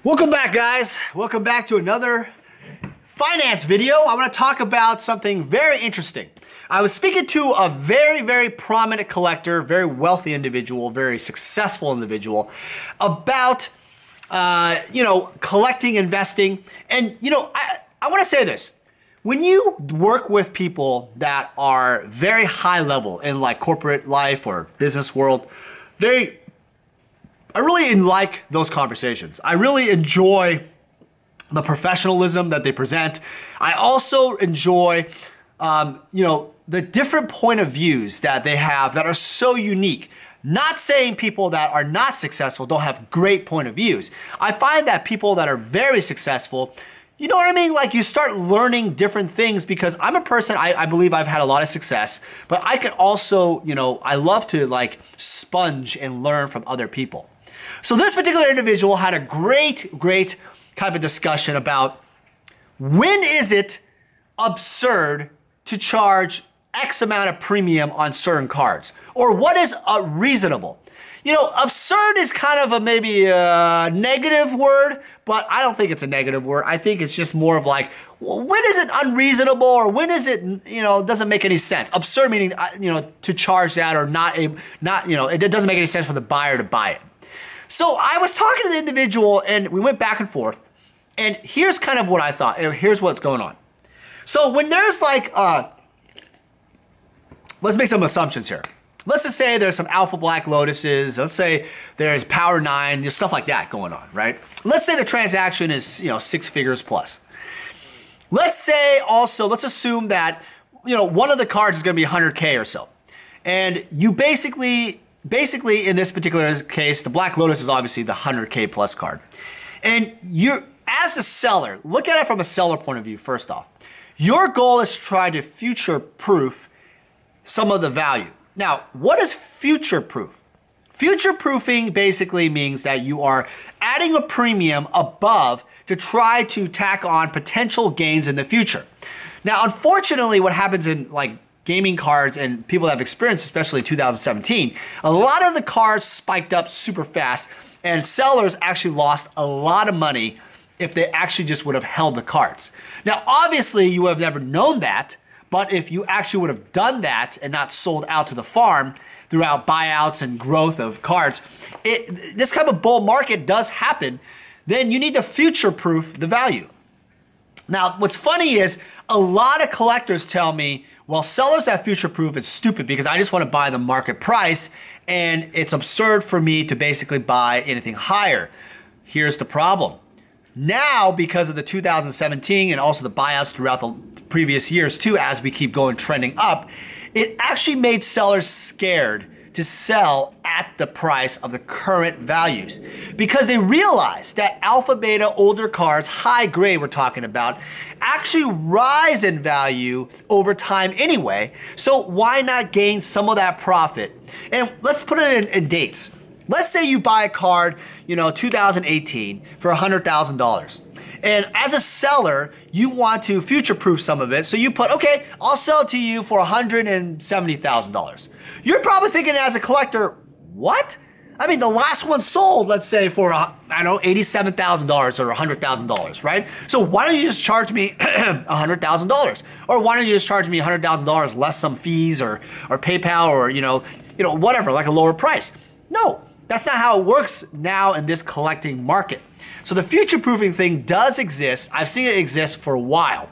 Welcome back, guys. Welcome back to another finance video. I want to talk about something very interesting. I was speaking to a very prominent collector, very wealthy individual, very successful individual about, collecting, investing. And, I want to say this. When you work with people that are very high level in like corporate life or business world, I really like those conversations. I really enjoy the professionalism that they present. I also enjoy, the different point of views that they have that are so unique. Not saying people that are not successful don't have great point of views. I find that people that are very successful, you know what I mean? Like you start learning different things because I'm a person, I believe I've had a lot of success, but I can also, I love to like sponge and learn from other people. So this particular individual had a great kind of discussion about when is it absurd to charge X amount of premium on certain cards, or what is reasonable. Absurd is kind of maybe a negative word, but I don't think it's a negative word. I think it's just more of like, when is it unreasonable, or when is it, doesn't make any sense. Absurd meaning, to charge that or it doesn't make any sense for the buyer to buy it. So I was talking to the individual and we went back and forth, and here's kind of what I thought. Here's what's going on. So when there's like, let's make some assumptions here. Let's just say there's some Alpha Black Lotuses. Let's say there's Power 9, just stuff like that going on, right? Let's say the transaction is, 6 figures plus. Let's say also, let's assume that, one of the cards is going to be 100K or so. And you basically in this particular case, the Black Lotus is obviously the 100K plus card. And you're, as the seller, look at it from a seller point of view first off. Your goal is to try to future-proof some of the value. Now, what is future-proof? Future-proofing basically means that you are adding a premium above to try to tack on potential gains in the future. Now, unfortunately, what happens in like gaming cards and people that have experienced, especially 2017, a lot of the cards spiked up super fast and sellers actually lost a lot of money if they actually just would have held the cards. Now, obviously, you would have never known that, but if you actually would have done that and not sold out to the farm throughout buyouts and growth of cards, this kind of bull market does happen, then you need to future-proof the value. Now, what's funny is a lot of collectors tell me, well, sellers that future-proof is stupid because I just want to buy the market price and it's absurd for me to basically buy anything higher. Here's the problem. Now, because of the 2017 and also the buyouts throughout the previous years too, as we keep going trending up, it actually made sellers scared to sell at the price of the current values because they realized that alpha, beta, older cards, high grade we're talking about, actually rise in value over time anyway. So why not gain some of that profit? And let's put it in dates. Let's say you buy a card, 2018 for $100,000. And as a seller, you want to future-proof some of it. So you put, okay, I'll sell it to you for $170,000. You're probably thinking as a collector, what? I mean, the last one sold, let's say for, $87,000 or $100,000, right? So why don't you just charge me $100,000? Or why don't you just charge me $100,000 less some fees or PayPal or, whatever, like a lower price? No, that's not how it works now in this collecting market. So the future-proofing thing does exist. I've seen it exist for a while.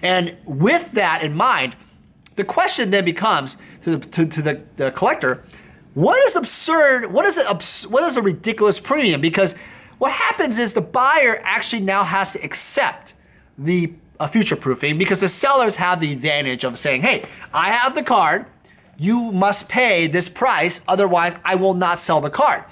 And with that in mind, the question then becomes to the collector, what is absurd? What is a ridiculous premium? Because what happens is the buyer actually now has to accept the future-proofing because the sellers have the advantage of saying, hey, I have the card. You must pay this price. Otherwise, I will not sell the card.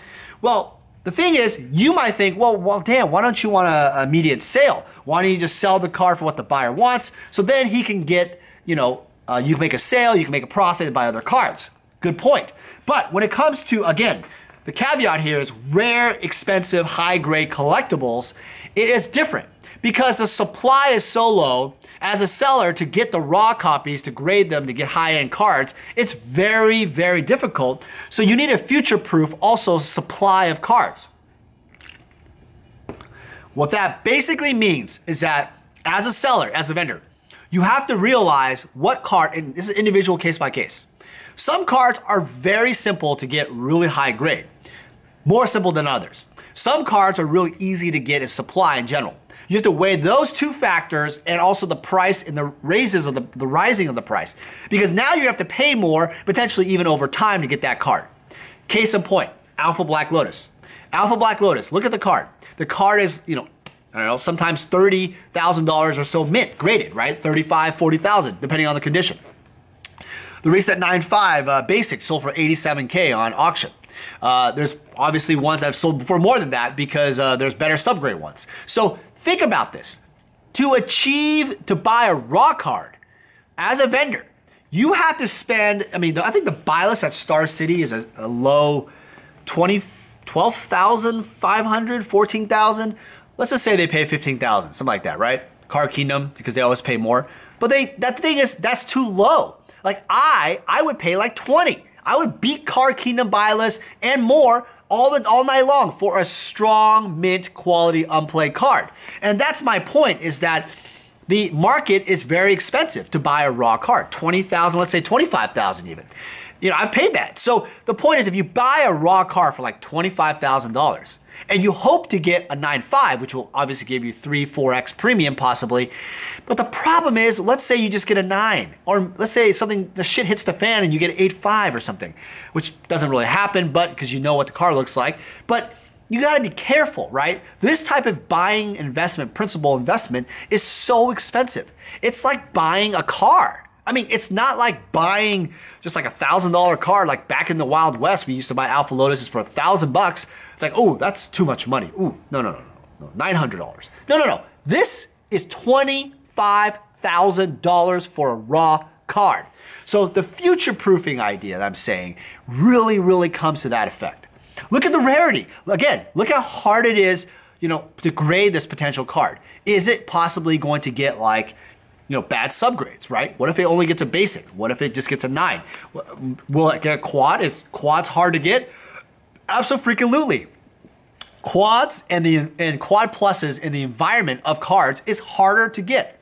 Well, the thing is, you might think, well, damn, why don't you want an immediate sale? Why don't you just sell the card for what the buyer wants? So then he can get, you can make a sale, you can make a profit and buy other cards. Good point. But when it comes to, again, the caveat here is rare, expensive, high-grade collectibles, it is different because the supply is so low. As a seller, to get the raw copies, to grade them, to get high-end cards, it's very, very difficult. So you need a future-proof also supply of cards. What that basically means is that as a seller, as a vendor, you have to realize what card, and this is individual case by case. Some cards are very simple to get really high grade, more simple than others. Some cards are really easy to get as supply in general. You have to weigh those two factors and also the price and the raises of the rising of the price. Because now you have to pay more, potentially even over time, to get that card. Case in point, Alpha Black Lotus. Alpha Black Lotus, look at the card. The card is, I don't know, sometimes $30,000 or so mint graded, right? 35, 40,000, depending on the condition. The Reset 9.5 basic sold for 87K on auction. There's obviously ones that have sold for more than that because there's better subgrade ones. So think about this. To buy a raw card as a vendor, you have to spend, I think the buy list at Star City is a low 12,500, 14,000. Let's just say they pay 15,000, something like that, right? Card Kingdom, because they always pay more. But that thing is, that's too low. Like I would pay like 20. I would beat Card Kingdom buy list and more all night long for a strong mint quality unplayed card. And that's my point, is that the market is very expensive to buy a raw card. 20,000, let's say 25,000 even. I've paid that. So the point is, if you buy a raw card for like $25,000 and you hope to get a 9.5, which will obviously give you 3-4x premium possibly, but the problem is, let's say you just get a 9, or let's say the shit hits the fan and you get an 8.5 or something, which doesn't really happen, but because you know what the card looks like. But you gotta be careful, right? This type of buying investment, principal investment, is so expensive. It's like buying a car. It's not like buying just like $1,000 card like back in the Wild West. We used to buy Alpha Lotuses for $1,000. It's like, oh, that's too much money. Ooh, no, $900. No. This is $25,000 for a raw card. So the future-proofing idea that I'm saying really, really comes to that effect. Look at the rarity. Again, look how hard it is, to grade this potential card. Is it possibly going to get like, bad subgrades, right? What if it only gets a basic? What if it just gets a 9? Will it get a quad? Is quads hard to get? Absolutely. Quads and quad pluses in the environment of cards is harder to get.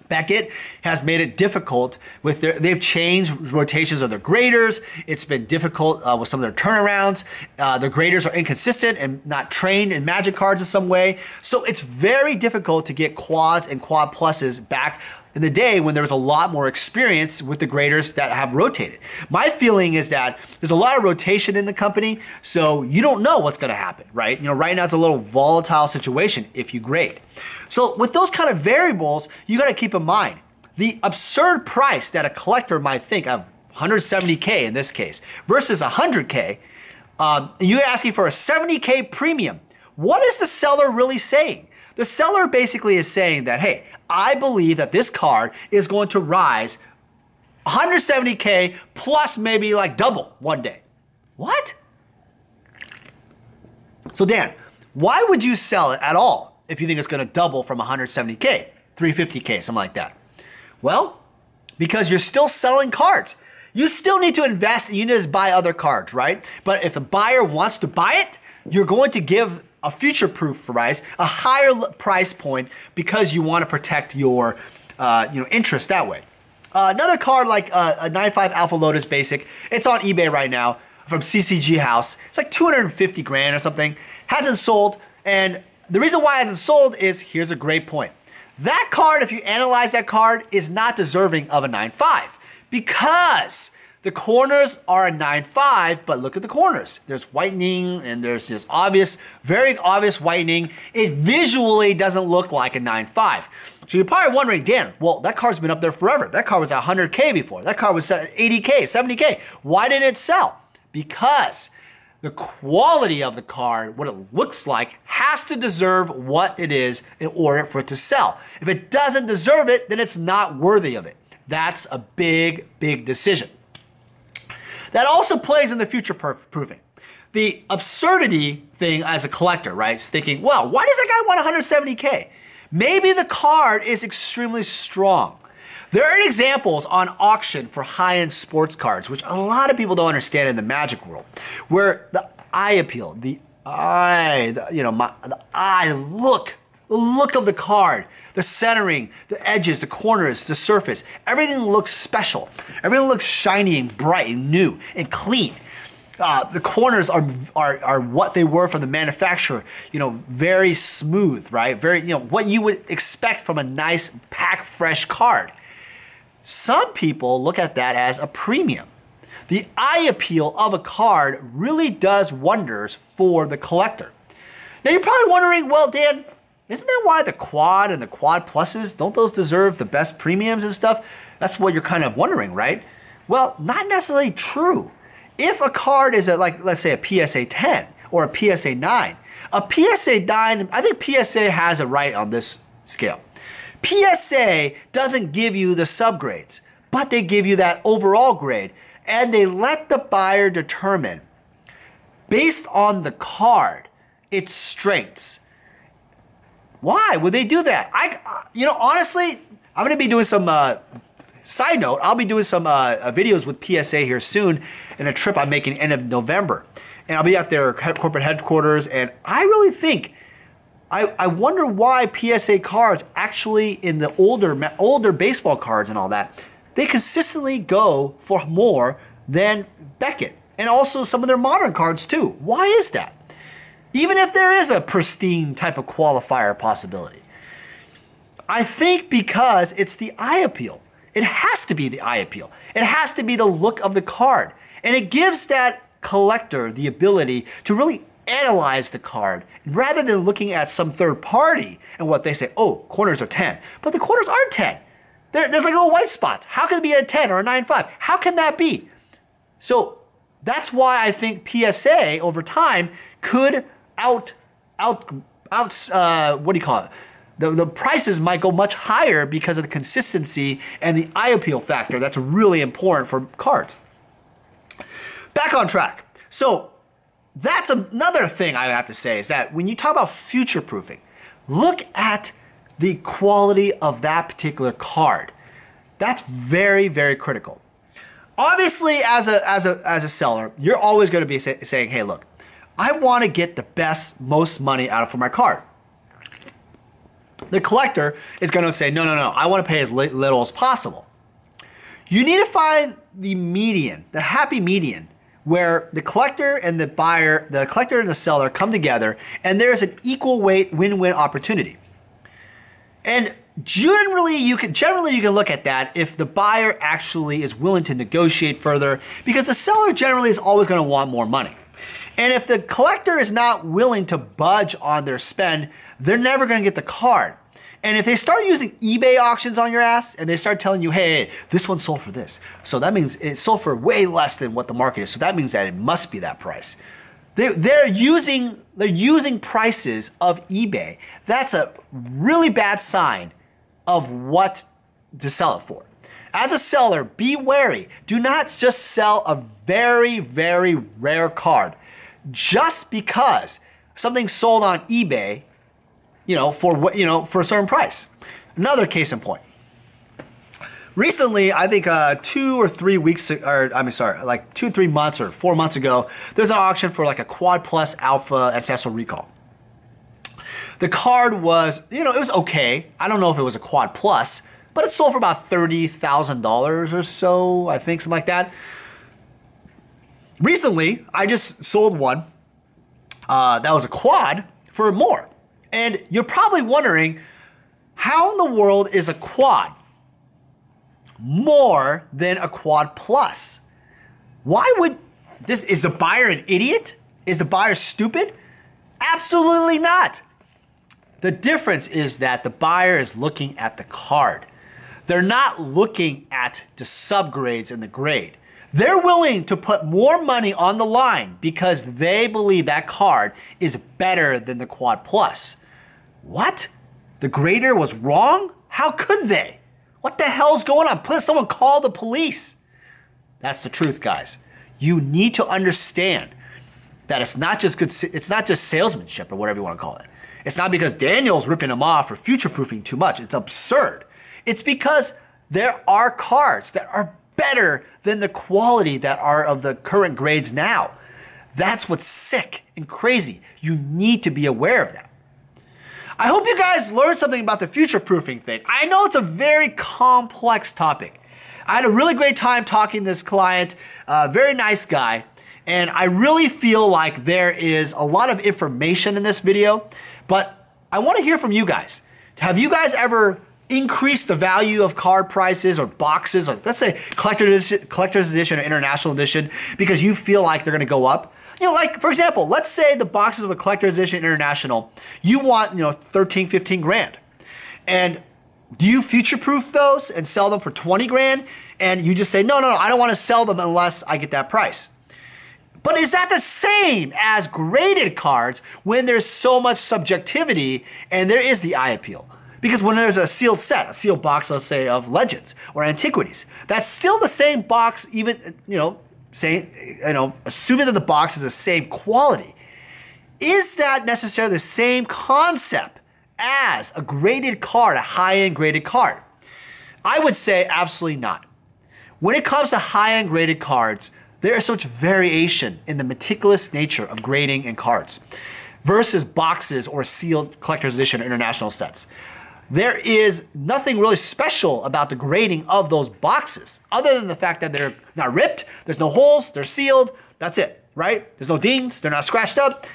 Beckett has made it difficult with they've changed rotations of their graders. It's been difficult with some of their turnarounds. The graders are inconsistent and not trained in Magic cards in some way. So it's very difficult to get quads and quad pluses back in the day when there was a lot more experience with the graders that have rotated. My feeling is that there's a lot of rotation in the company, so you don't know what's going to happen, right? Right now it's a little volatile situation if you grade. So with those kind of variables, you got to keep in mind the absurd price that a collector might think of, 170K in this case, versus 100K, and you're asking for a 70K premium. What is the seller really saying? The seller basically is saying that, hey, I believe that this card is going to rise 170K plus maybe like double one day. What? So Dan, why would you sell it at all if you think it's going to double from 170K, 350K, something like that? Well, because you're still selling cards. You still need to invest and you need to buy other cards, right? But if the buyer wants to buy it, you're going to give a future-proof price, a higher price point, because you want to protect your interest that way. Another card like a 9.5 Alpha Lotus Basic, it's on eBay right now from CCG House. It's like 250 grand or something. Hasn't sold, and the reason why it hasn't sold is, here's a great point. That card, if you analyze that card, is not deserving of a 9.5 because the corners are a 9.5, but look at the corners. There's whitening and there's this obvious, very obvious whitening. It visually doesn't look like a 9.5. So you're probably wondering, Dan, well, that card's been up there forever. That card was at 100K before. That card was at 80K, 70K. Why didn't it sell? Because the quality of the card, what it looks like, has to deserve what it is in order for it to sell. If it doesn't deserve it, then it's not worthy of it. That's a big, big decision. That also plays in the future proofing. The absurdity thing as a collector, right, is thinking, well, why does that guy want 170K? Maybe the card is extremely strong. There are examples on auction for high-end sports cards, which a lot of people don't understand in the Magic world, where the eye appeal, the the eye, the look of the card, the centering, the edges, the corners, the surface. Everything looks special. Everything looks shiny and bright and new and clean. The corners are what they were from the manufacturer. Very smooth, right? Very, what you would expect from a nice, pack fresh card. Some people look at that as a premium. The eye appeal of a card really does wonders for the collector. Now you're probably wondering, well, Dan, isn't that why the quad and the quad pluses, don't those deserve the best premiums and stuff? That's what you're kind of wondering, right? Well, not necessarily true. If a card is let's say a PSA 10 or a PSA 9, a PSA 9, I think PSA has it right on this scale. PSA doesn't give you the subgrades, but they give you that overall grade, and they let the buyer determine, based on the card, its strengths. Why would they do that? Honestly, I'm going to be doing some, side note, I'll be doing some videos with PSA here soon in a trip I'm making end of November. And I'll be at their corporate headquarters, and I really think, I wonder why PSA cards actually in the older baseball cards and all that, they consistently go for more than Beckett. And also some of their modern cards too. Why is that? Even if there is a pristine type of qualifier possibility. I think because it's the eye appeal. It has to be the eye appeal. It has to be the look of the card. And it gives that collector the ability to really analyze the card rather than looking at some third party and what they say, oh, corners are 10. But the corners aren't 10. There's like little white spots. How can it be a 10 or a 9.5? How can that be? So that's why I think PSA over time could what do you call it? The prices might go much higher because of the consistency and the eye appeal factor that's really important for cards. Back on track. So that's another thing I have to say is that when you talk about future proofing, look at the quality of that particular card. That's very, very critical. Obviously, as a seller, you're always going to be saying, hey, look, I want to get the best, most money out of for my card. The collector is going to say, no, I want to pay as little as possible. You need to find the median, the happy median, where the collector and the buyer, the collector and the seller come together, and there's an equal weight win-win opportunity. And generally you can look at that if the buyer actually is willing to negotiate further, because the seller generally is always going to want more money. And if the collector is not willing to budge on their spend, they're never going to get the card. And if they start using eBay auctions on your ass and they start telling you, hey, this one sold for this, so that means it sold for way less than what the market is, so that means that it must be that price. They're using prices of eBay. That's a really bad sign of what to sell it for. As a seller, be wary. Do not just sell a very, very rare card just because something sold on eBay, for a certain price. Another case in point. Recently, I think 2 or 3 weeks, like 2 or 3 months or 4 months ago, there's an auction for like a Quad Plus Alpha Ancestral Recall. The card was, it was okay. I don't know if it was a Quad Plus, but it sold for about $30,000 or so, I think, something like that. Recently, I just sold one that was a quad for more. And you're probably wondering, how in the world is a quad more than a Quad Plus? Why would this, is the buyer an idiot? Is the buyer stupid? Absolutely not. The difference is that the buyer is looking at the card. They're not looking at the subgrades and the grade. They're willing to put more money on the line because they believe that card is better than the Quad Plus. What? The grader was wrong? How could they? What the hell's going on? Please, someone call the police. That's the truth, guys. You need to understand that it's not just salesmanship or whatever you want to call it. It's not because Daniel's ripping them off or future-proofing too much. It's absurd. It's because there are cards that are better than the quality that are of the current grades now. That's what's sick and crazy. You need to be aware of that. I hope you guys learned something about the future-proofing thing. I know it's a very complex topic. I had a really great time talking to this client, very nice guy, and I really feel like there is a lot of information in this video, but I want to hear from you guys. Have you guys ever increased the value of card prices or boxes, or let's say collector's edition or international edition, because you feel like they're going to go up? You know, like, for example, let's say the boxes of a collector's edition international, you want, 13, 15 grand. And do you future-proof those and sell them for 20 grand? And you just say, no, I don't want to sell them unless I get that price. But is that the same as graded cards when there's so much subjectivity and there is the eye appeal? Because when there's a sealed set, a sealed box, let's say, of Legends or Antiquities, that's still the same box, even, assuming that the box is the same quality. Is that necessarily the same concept as a graded card, a high-end graded card? I would say absolutely not. When it comes to high-end graded cards, there is such variation in the meticulous nature of grading and cards versus boxes or sealed collector's edition or international sets. There is nothing really special about the grading of those boxes other than the fact that they're not ripped, there's no holes, they're sealed, that's it, right? There's no dings, they're not scratched up.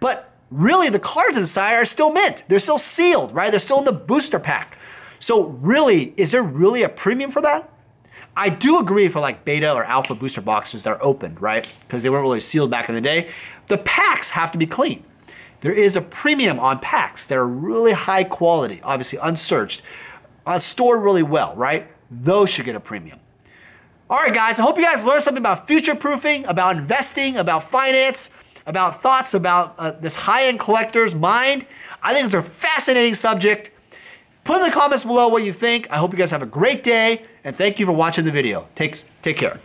But really the cards inside are still mint. They're still sealed, right? They're still in the booster pack. So really, is there really a premium for that? I do agree for like beta or alpha booster boxes that are opened, right? Because they weren't really sealed back in the day. The packs have to be clean. There is a premium on packs that are really high quality, obviously unsearched, stored really well, right? Those should get a premium. All right, guys, I hope you guys learned something about future-proofing, about investing, about finance, about thoughts about this high-end collector's mind. I think it's a fascinating subject. Put in the comments below what you think. I hope you guys have a great day, and thank you for watching the video. Take care.